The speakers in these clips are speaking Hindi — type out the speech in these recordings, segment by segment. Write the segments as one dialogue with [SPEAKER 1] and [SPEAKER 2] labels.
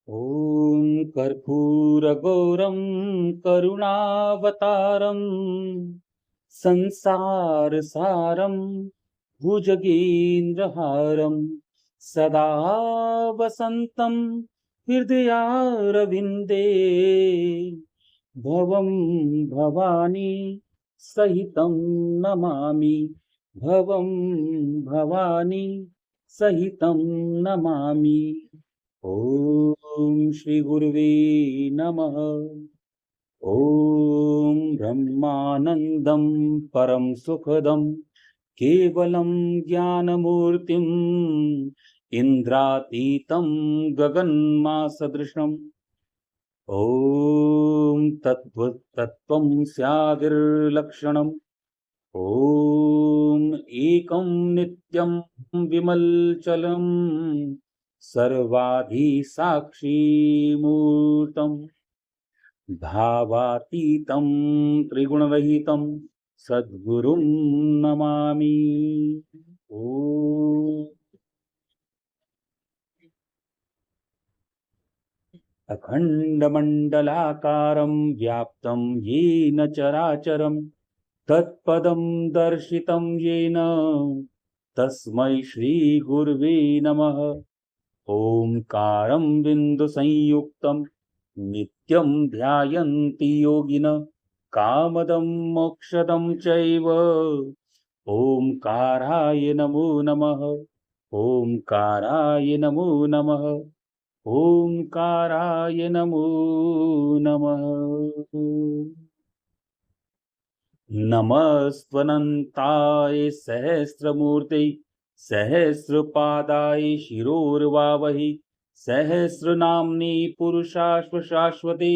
[SPEAKER 1] ॐ कर्पूरगौरं करुणावतारं संसारसारं भुजगेन्द्रहारं सदा वसन्तं हृदयारविन्दे भवं भवानी सहितं नमामि। भवं भवानी सहितं नमामि। ॐ श्री गुरुवे नमः। ॐ ब्रह्मानन्दं परं सुखदं केवलं ज्ञानमूर्तिम् इन्द्रातीतं गगन्मासदृशम् ॐ तत्त्वं स्यादिर्लक्षणम् ॐ एकं नित्यं विमलचलम् सर्वाधि साक्षिमूर्तम् भावातीतं त्रिगुणरहितं सद्गुरुं नमामि। ॐ अखण्डमण्डलाकारं व्याप्तं येन चराचरं तत्पदं दर्शितं येन तस्मै श्रीगुर्वे नमः। ओंकारं बिन्दुसंयुक्तं नित्यं ध्यायन्ति योगिनः कामदं मोक्षदं चैव ओंकाराय नमो नमः। ओंकाराय नमो नमः। ओंकाराय नमो नमः। नमस्त्वनन्ताय सहस्रमूर्ते सहस्रपादाय शिरोर्वावहि सहस्रनाम्नि पुरुषाश्वशाश्वते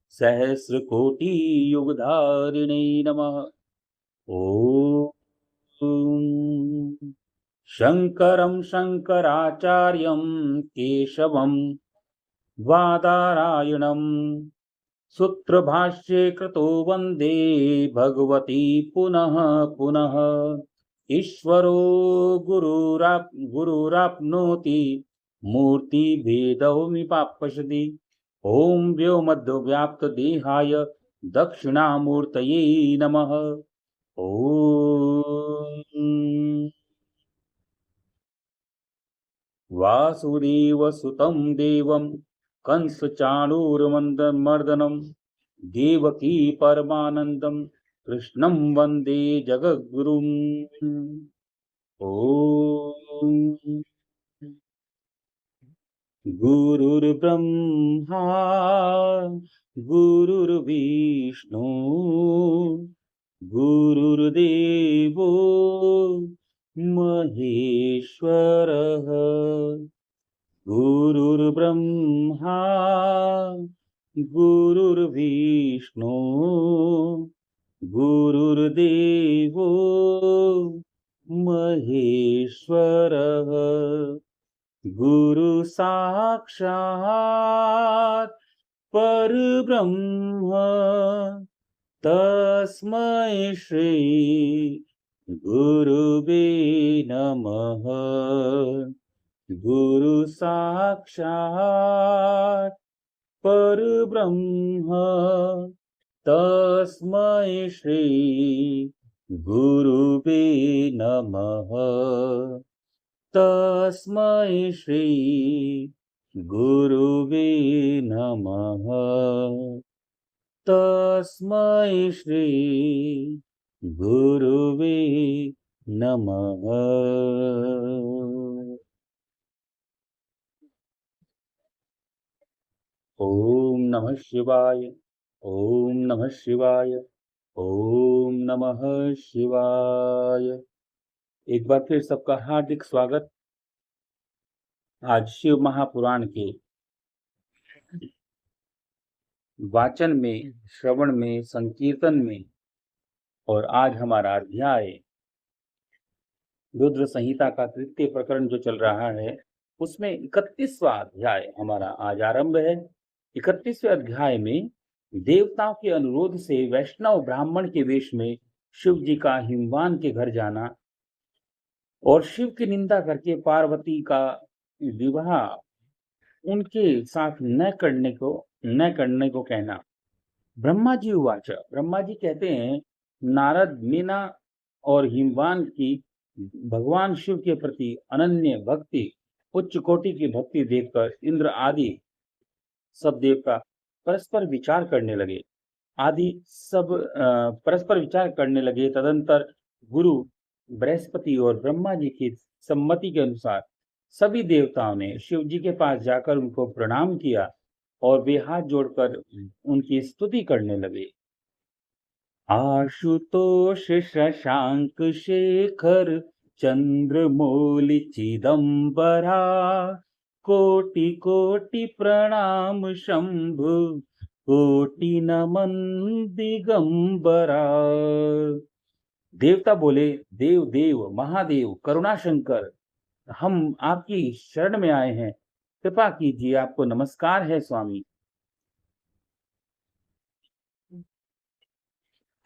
[SPEAKER 1] सहस्रकोटियुगधारिणे नमः। ॐ शङ्करं शङ्कराचार्यं केशवं बादरायणं सूत्रभाष्ये कृतो वन्दे भगवती पुनः पुनः। ईश्वरो गुरुराप्नोति मूर्तिभेदमिवापश्यति। ॐ व्योमद्व्याप्तदेहाय दक्षिणामूर्तये नमः। ॐ वासुदेवसुतं देवं कंसचाणूरमर्दनं देवकी परमानन्दं कृष्णं वन्दे जगद्गुरुम्। ॐ गुरुर्ब्रह्मा गुरुर्विष्णु गुरुर्देवो महेश्वरः। गुरुर्ब्रह्मा गुरुर्विष्णु गुरुर्देवो महेश्वरः। गुरु साक्षात् परब्रह्म तस्मै श्री गुरुवे नमः। गुरु साक्षात् परब्रह्म तस्मै श्री गुरुवे नमः। तस्मै श्री गुरुवे नमः। तस्मै श्री गुरुवे नमः। ओम नमः शिवाय। ओम नमः शिवाय। ओम नमः शिवाय। एक बार फिर सबका हार्दिक स्वागत। आज शिव महापुराण के वाचन में, श्रवण में, संकीर्तन में, और आज हमारा अध्याय रुद्र संहिता का तृतीय प्रकरण जो चल रहा है उसमें 31वां अध्याय हमारा आज आरंभ है। 31वें अध्याय में देवताओं के अनुरोध से वैष्णव ब्राह्मण के वेश में शिव जी का हिमवान के घर जाना और शिव की निंदा करके पार्वती का विवाह उनके साथ न करने को कहना। ब्रह्मा जी उवाच, ब्रह्मा जी कहते हैं, नारद, मीना और हिमवान की भगवान शिव के प्रति अनन्य भक्ति, उच्च कोटि की भक्ति देखकर इंद्र आदि सब देवता परस्पर विचार करने लगे। तदंतर गुरु बृहस्पति और ब्रह्मा जी की सम्मति के अनुसार सभी देवताओं ने शिव जी के पास जाकर उनको प्रणाम किया और वे हाथ जोड़कर उनकी स्तुति करने लगे। आशुतोष शशांक शेखर चंद्रमौलि चिदंबरा, कोटि कोटि प्रणाम शंभु, कोटि नमन दिगंबरा। देवता बोले, देव देव महादेव करुणा शंकर, हम आपकी शरण में आए हैं, कृपा कीजिए, आपको नमस्कार है स्वामी।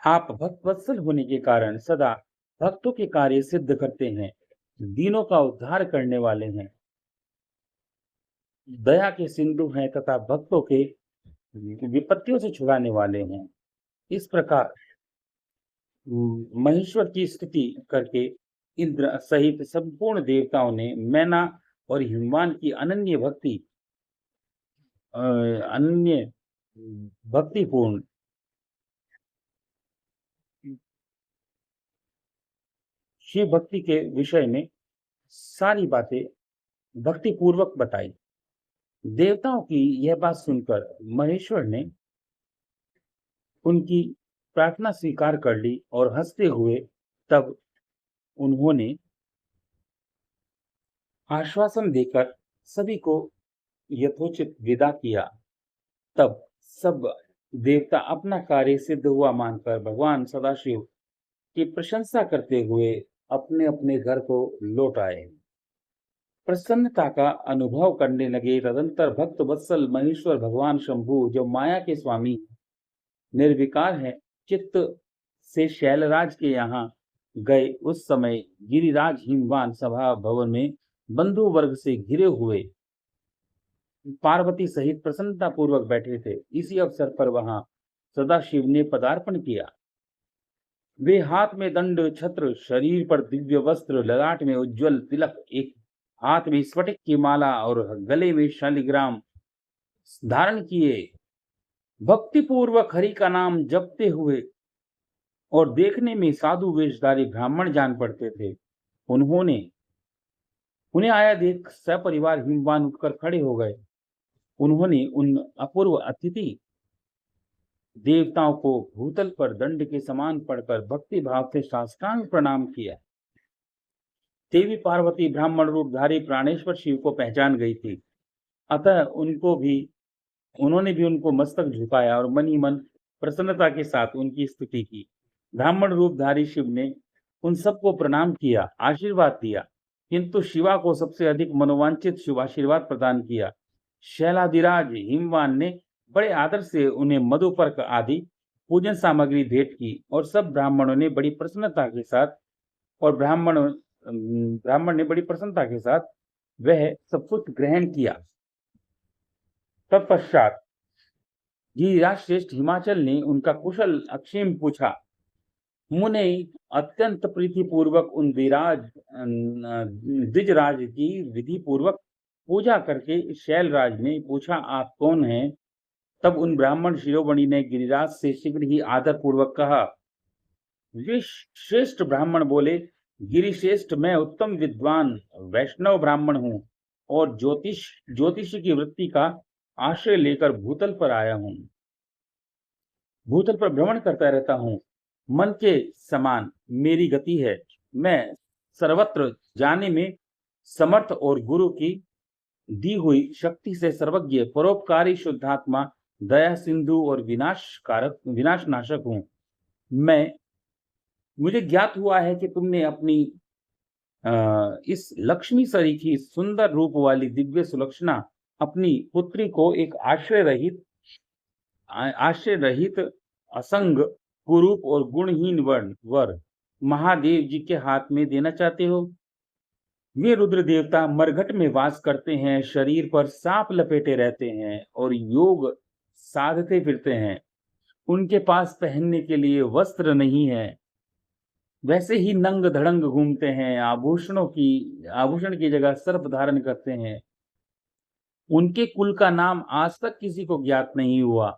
[SPEAKER 1] आप भक्तवत्सल होने के कारण सदा भक्तों के कार्य सिद्ध करते हैं, दीनों का उद्धार करने वाले हैं, दया के सिंधु हैं तथा भक्तों के विपत्तियों से छुड़ाने वाले हैं। इस प्रकार महेश्वर की स्तुति करके इंद्र सहित संपूर्ण देवताओं ने मैना और हिमवान की अनन्य भक्तिपूर्ण शिव भक्ति के विषय में सारी बातें भक्ति पूर्वक बताई। देवताओं की यह बात सुनकर महेश्वर ने उनकी प्रार्थना स्वीकार कर ली और हंसते हुए तब उन्होंने आश्वासन देकर सभी को यथोचित विदा किया। तब सब देवता अपना कार्य सिद्ध हुआ मानकर भगवान सदाशिव की प्रशंसा करते हुए अपने अपने घर को लौट आए, प्रसन्नता का अनुभव करने लगे। तदंतर भक्त वत्सल महेश्वर भगवान शंभु, जो माया के स्वामी निर्विकार हैं, चित्त से शैलराज के यहाँ गए। उस समय गिरिराज हिमवान सभा भवन में बंधु वर्ग से घिरे हुए पार्वती सहित प्रसन्नता पूर्वक बैठे थे। इसी अवसर पर वहां सदाशिव ने पदार्पण किया। वे हाथ में दंड छत्र, शरीर पर दिव्य वस्त्र, ललाट में उज्जवल तिलक, एक हाथ में स्फटिक की माला और गले में शालिग्राम धारण किए, भक्ति पूर्वक हरि का नाम जपते हुए और देखने में साधु वेशधारी ब्राह्मण जान पड़ते थे। उन्हें आया देख सपरिवार हिमवान उठकर खड़े हो गए। उन्होंने उन अपूर्व अतिथि देवताओं को भूतल पर दंड के समान पड़कर भक्ति भाव से साष्टांग प्रणाम किया। देवी पार्वती ब्राह्मण रूपधारी प्राणेश्वर शिव को पहचान गई थी, अतः उन्होंने भी उनको मस्तक झुकाया और मन ही मन प्रसन्नता के साथ उनकी स्तुति की। ब्राह्मण रूपधारी शिव ने उन सबको प्रणाम किया, आशीर्वाद दिया, किंतु शिवा को सबसे अधिक मनोवांछित शुभ आशीर्वाद प्रदान किया। शैलाधिराज हिमवान ने बड़े आदर से उन्हें मधुपर्क आदि पूजन सामग्री भेंट की और सब ब्राह्मणों ने बड़ी प्रसन्नता के साथ ब्राह्मण ने बड़ी प्रसन्नता के साथ वह सब कुछ ग्रहण किया। तत्पश्चात गिरिराज श्रेष्ठ हिमाचल ने उनका कुशल अक्षेम पूछा। मुने अत्यंत प्रीति पूर्वक उन द्विजराज की विधि पूर्वक पूजा करके शैलराज ने पूछा, आप कौन हैं? तब उन ब्राह्मण शिरोमणि ने गिरिराज से शीघ्र ही आदर पूर्वक कहा। वे श्रेष्ठ ब्राह्मण बोले, गिरिश्रेष्ठ, मैं उत्तम विद्वान वैष्णव ब्राह्मण हूँ और ज्योतिष की वृत्ति का आश्रय लेकर भूतल पर आया हूँ। भूतल पर भ्रमण करता रहता हूँ। मन के समान मेरी गति है। मैं सर्वत्र जाने में समर्थ और गुरु की दी हुई शक्ति से सर्वज्ञ, परोपकारी, शुद्धात्मा, दया सिंधु और विनाशनाशक हूँ। मुझे ज्ञात हुआ है कि तुमने अपनी इस लक्ष्मी सरीखी सुंदर रूप वाली दिव्य सुलक्षणा अपनी पुत्री को एक आश्रय रहित असंग, कुरूप और गुणहीन वर महादेव जी के हाथ में देना चाहते हो। वे रुद्र देवता मरघट में वास करते हैं, शरीर पर सांप लपेटे रहते हैं और योग साधते फिरते हैं। उनके पास पहनने के लिए वस्त्र नहीं है, वैसे ही नंग धड़ंग घूमते हैं, आभूषण की जगह सर्प धारण करते हैं। उनके कुल का नाम आज तक किसी को ज्ञात नहीं हुआ।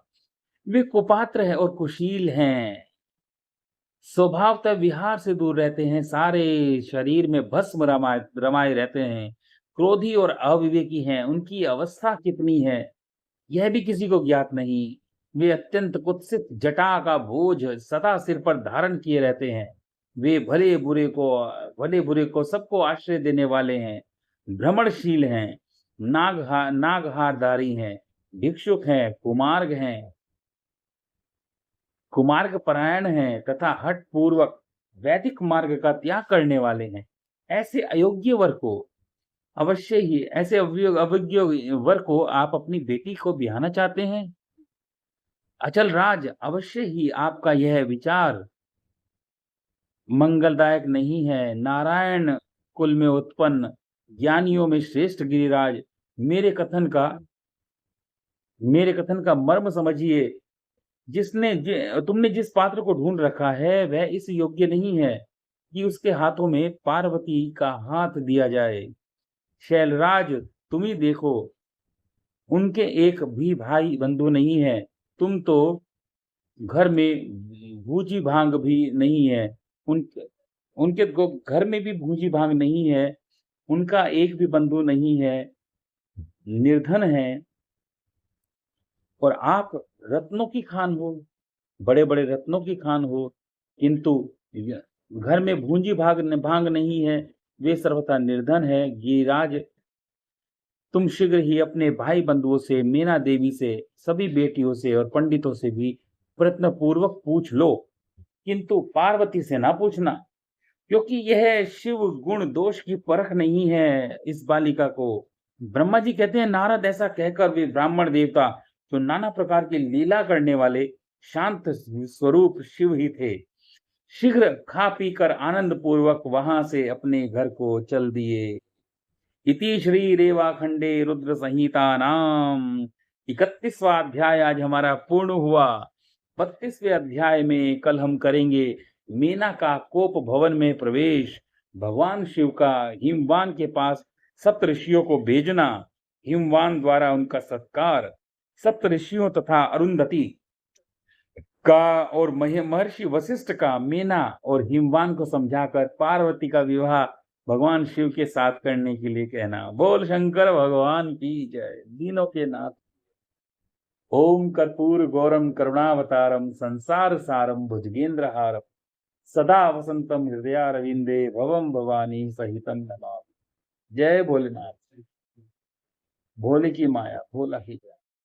[SPEAKER 1] वे कुपात्र हैं और कुशील हैं। स्वभावतः विहार से दूर रहते हैं, सारे शरीर में भस्म रमाए रमाए रहते हैं। क्रोधी और अविवेकी हैं। उनकी अवस्था कितनी है, यह भी किसी को ज्ञात नहीं। वे अत्यंत कुत्सित जटा का बोझ सदा सिर पर धारण किए रहते हैं। वे भले बुरे को सबको आश्रय देने वाले हैं। भ्रमणशील हैं, नागहारधारी हैं, भिक्षुक हैं, कुमार्ग परायण हैं तथा हठ पूर्वक वैदिक मार्ग का त्याग करने वाले हैं। ऐसे अयोग्य वर को ऐसे अयोग्य वर को आप अपनी बेटी को ब्याहना चाहते हैं? अचल राज, अवश्य ही आपका यह विचार मंगलदायक नहीं है। नारायण कुल में उत्पन्न ज्ञानियों में श्रेष्ठ गिरिराज, मेरे कथन का मर्म समझिए। तुमने जिस पात्र को ढूंढ रखा है वह इस योग्य नहीं है कि उसके हाथों में पार्वती का हाथ दिया जाए। शैलराज, तुम ही देखो, उनके एक भी भाई बंधु नहीं है। तुम तो घर में भूजी भांग भी नहीं है। उनके उनके घर में भी भूजी भांग नहीं है। उनका एक भी बंधु नहीं है, निर्धन है। और आप रत्नों की खान हो, बड़े बड़े रत्नों की खान हो, किंतु घर में भूंजी भांग नहीं है। वे सर्वथा निर्धन है। गिरिराज, तुम शीघ्र ही अपने भाई बंधुओं से, मीना देवी से, सभी बेटियों से और पंडितों से भी प्रयत्न पूर्वक पूछ लो, किंतु पार्वती से ना पूछना, क्योंकि यह शिव गुण दोष की परख नहीं है इस बालिका को। ब्रह्मा जी कहते हैं, नारद ऐसा कहकर वे ब्राह्मण देवता जो नाना प्रकार की लीला करने वाले शांत स्वरूप शिव ही थे, शीघ्र खा पी कर आनंद पूर्वक वहां से अपने घर को चल दिए। इति श्री रेवाखंडे रुद्र संहिता नाम 31वां अध्याय आज हमारा पूर्ण हुआ। 32वें अध्याय में कल हम करेंगे मीना का कोप भवन में प्रवेश, भगवान शिव का हिमवान के पास सप्त ऋषियों को भेजना, हिमवान द्वारा उनका सत्कार, सप्त ऋषियों तथा अरुंधति का और महर्षि वशिष्ठ का मीना और हिमवान को समझाकर पार्वती का विवाह भगवान शिव के साथ करने के लिए कहना। बोल शंकर भगवान की जय। दीनों के नाथ। ओम कर्पूर गौरम करुणावतारम संसार सारम भुजगेंद्रहारम सदा वसंतम हृदयारविंदे भवम भवानी सहितं नमामि। जय भोलेनाथ। भोले की माया, भोला ही जय।